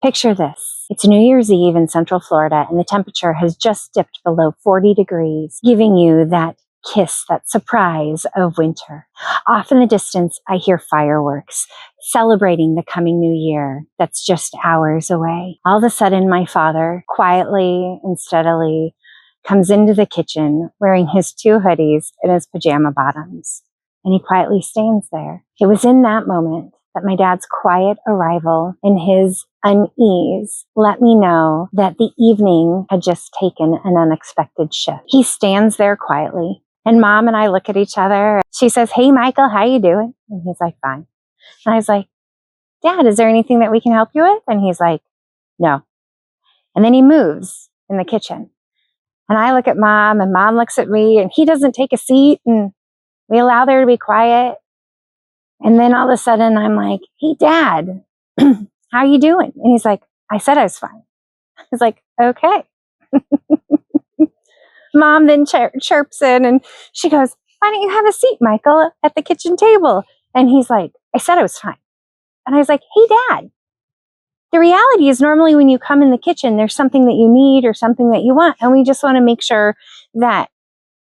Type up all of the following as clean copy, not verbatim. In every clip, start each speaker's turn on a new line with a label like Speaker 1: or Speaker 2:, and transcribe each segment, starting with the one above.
Speaker 1: Picture this. It's New Year's Eve in Central Florida, and the temperature has just dipped below 40 degrees, giving you that kiss, that surprise of winter. Off in the distance, I hear fireworks, celebrating the coming new year that's just hours away. All of a sudden, my father, quietly and steadily, comes into the kitchen wearing his 2 hoodies and his pajama bottoms, and he quietly stands there. It was in that moment that my dad's quiet arrival and his unease let me know that the evening had just taken an unexpected shift. He stands there quietly, and Mom and I look at each other. She says, "Hey, Michael, how you doing?" And he's like, "Fine." And I was like, "Dad, is there anything that we can help you with?" And he's like, "No." And then he moves in the kitchen. And I look at Mom, and Mom looks at me, and he doesn't take a seat, and we allow there to be quiet. And then all of a sudden I'm like, "Hey, Dad, how you doing?" And he's like, "I said I was fine." I was like, "Okay." Mom then chirps in, and she goes, "Why don't you have a seat, Michael, at the kitchen table?" And he's like, "I said I was fine." And I was like, "Hey, Dad, the reality is normally when you come in the kitchen, there's something that you need or something that you want. And we just want to make sure that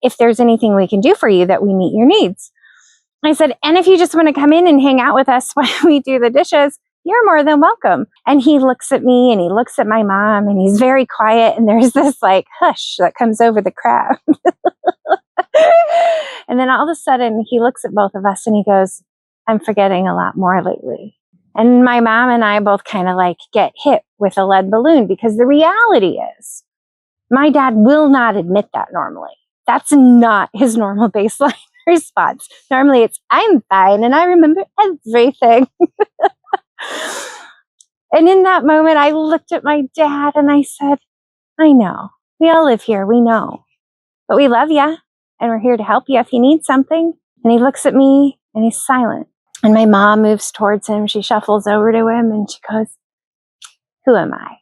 Speaker 1: if there's anything we can do for you, that we meet your needs." I said, "And if you just want to come in and hang out with us while we do the dishes, you're more than welcome." And he looks at me and he looks at my mom, and he's very quiet. And there's this like hush that comes over the crowd. And then all of a sudden he looks at both of us and he goes, "I'm forgetting a lot more lately." And my mom and I both kind of like get hit with a lead balloon, because the reality is my dad will not admit that normally. That's not his normal baseline response. Normally it's, "I'm fine and I remember everything." And in that moment, I looked at my dad and I said, "I know. We all live here. We know. But we love you, and we're here to help you if you need something." And he looks at me and he's silent. And my mom moves towards him. She shuffles over to him and she goes, "Who am I?"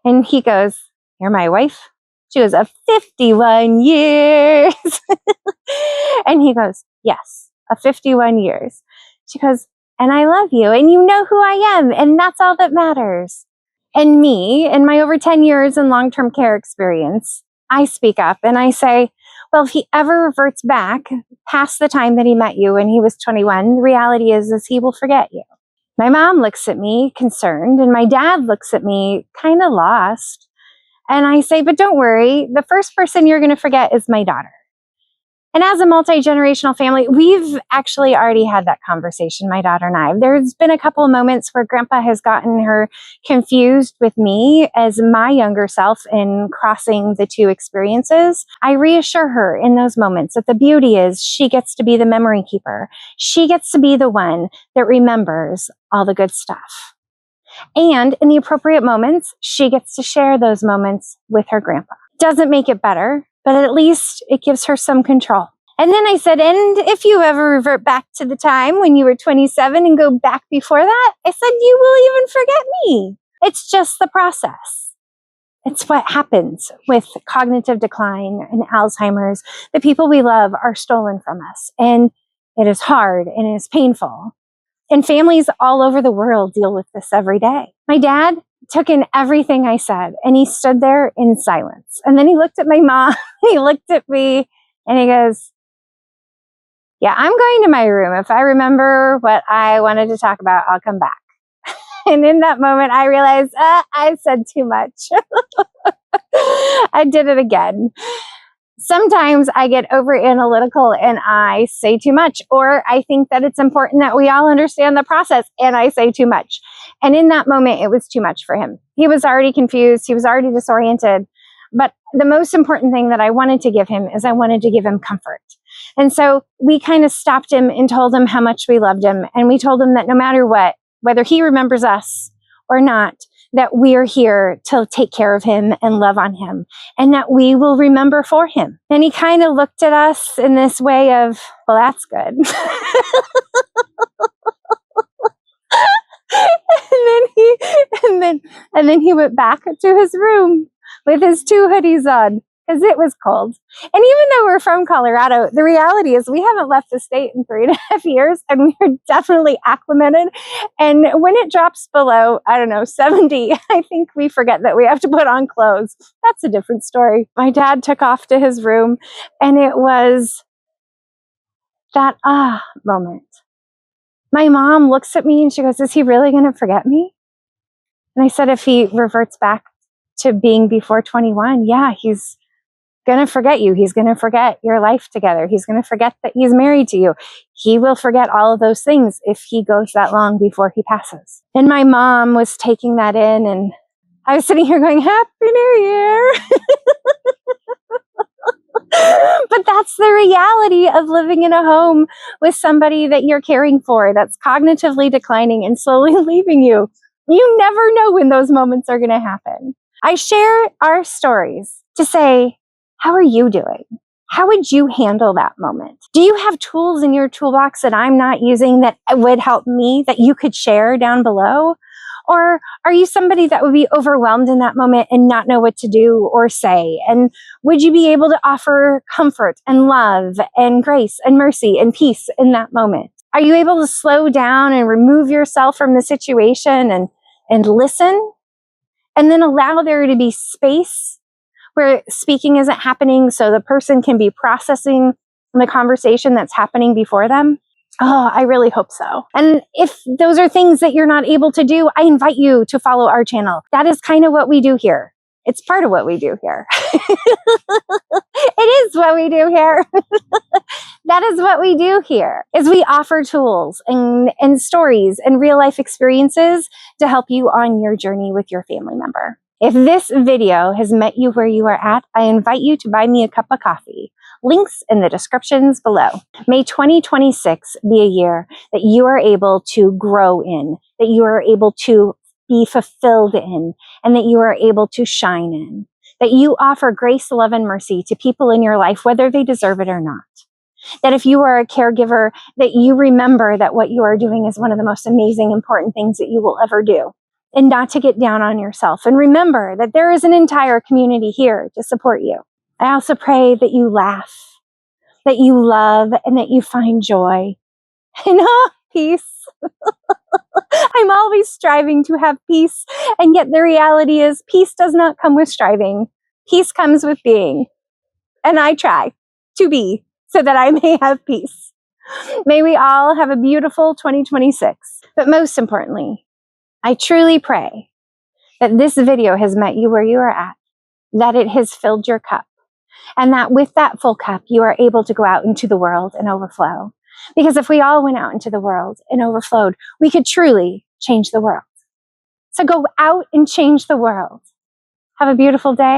Speaker 1: And he goes, "You're my wife." She goes, "Of 51 years. And he goes, "Yes, of 51 years. She goes, "And I love you, and you know who I am, and that's all that matters." And me, in my over 10 years in long-term care experience, I speak up and I say, well, if he ever reverts back past the time that he met you when he was 21, the reality is he will forget you. My mom looks at me concerned, and my dad looks at me kind of lost. And I say, "But don't worry, the first person you're going to forget is my daughter." And as a multi-generational family, we've actually already had that conversation, my daughter and I. There's been a couple of moments where Grandpa has gotten her confused with me as my younger self in crossing the 2 experiences. I reassure her in those moments that the beauty is she gets to be the memory keeper. She gets to be the one that remembers all the good stuff. And in the appropriate moments, she gets to share those moments with her grandpa. Doesn't make it better, but at least it gives her some control. And then I said, "And if you ever revert back to the time when you were 27 and go back before that," I said, "you will even forget me." It's just the process. It's what happens with cognitive decline and Alzheimer's. The people we love are stolen from us, and it is hard and it is painful. And families all over the world deal with this every day. My dad took in everything I said, and he stood there in silence. And then he looked at my mom, he looked at me, and he goes, "Yeah, I'm going to my room. If I remember what I wanted to talk about, I'll come back." And in that moment, I realized I said too much. I did it again. Sometimes I get over analytical and I say too much, or I think that it's important that we all understand the process and I say too much. And in that moment, it was too much for him. He was already confused. He was already disoriented. But the most important thing that I wanted to give him is I wanted to give him comfort. And so we kind of stopped him and told him how much we loved him. And we told him that no matter what, whether he remembers us or not, that we are here to take care of him and love on him, and that we will remember for him. And he kind of looked at us in this way of, well, that's good. And then he went back to his room with his 2 hoodies on because it was cold. And even though we're from Colorado, the reality is we haven't left the state in 3.5 years, and we're definitely acclimated. And when it drops below, I don't know, 70, I think we forget that we have to put on clothes. That's a different story. My dad took off to his room, and it was that moment. My mom looks at me and she goes, is he really going to forget me? And I said, if he reverts back to being before 21, yeah, he's going to forget you. He's going to forget your life together. He's going to forget that he's married to you. He will forget all of those things if he goes that long before he passes. And my mom was taking that in, and I was sitting here going, Happy New Year. But that's the reality of living in a home with somebody that you're caring for that's cognitively declining and slowly leaving you. You never know when those moments are going to happen. I share our stories to say, how are you doing? How would you handle that moment? Do you have tools in your toolbox that I'm not using that would help me that you could share down below? Or are you somebody that would be overwhelmed in that moment and not know what to do or say? And would you be able to offer comfort and love and grace and mercy and peace in that moment? Are you able to slow down and remove yourself from the situation and listen? And then allow there to be space where speaking isn't happening so the person can be processing the conversation that's happening before them? Oh, I really hope so. And if those are things that you're not able to do, I invite you to follow our channel. That is kind of what we do here. It's part of what we do here. It is what we do here. That is what we do here, is we offer tools and stories and real life experiences to help you on your journey with your family member. If this video has met you where you are at, I invite you to buy me a cup of coffee. Links in the descriptions below. May 2026 be a year that you are able to grow in, that you are able to be fulfilled in, and that you are able to shine in. That you offer grace, love, and mercy to people in your life, whether they deserve it or not. That if you are a caregiver, that you remember that what you are doing is one of the most amazing, important things that you will ever do. And not to get down on yourself. And remember that there is an entire community here to support you. I also pray that you laugh, that you love, and that you find joy and peace. I'm always striving to have peace, and yet the reality is peace does not come with striving. Peace comes with being. And I try to be so that I may have peace. May we all have a beautiful 2026. But most importantly, I truly pray that this video has met you where you are at, that it has filled your cup, and that with that full cup, you are able to go out into the world and overflow. Because if we all went out into the world and overflowed, we could truly change the world. So go out and change the world. Have a beautiful day.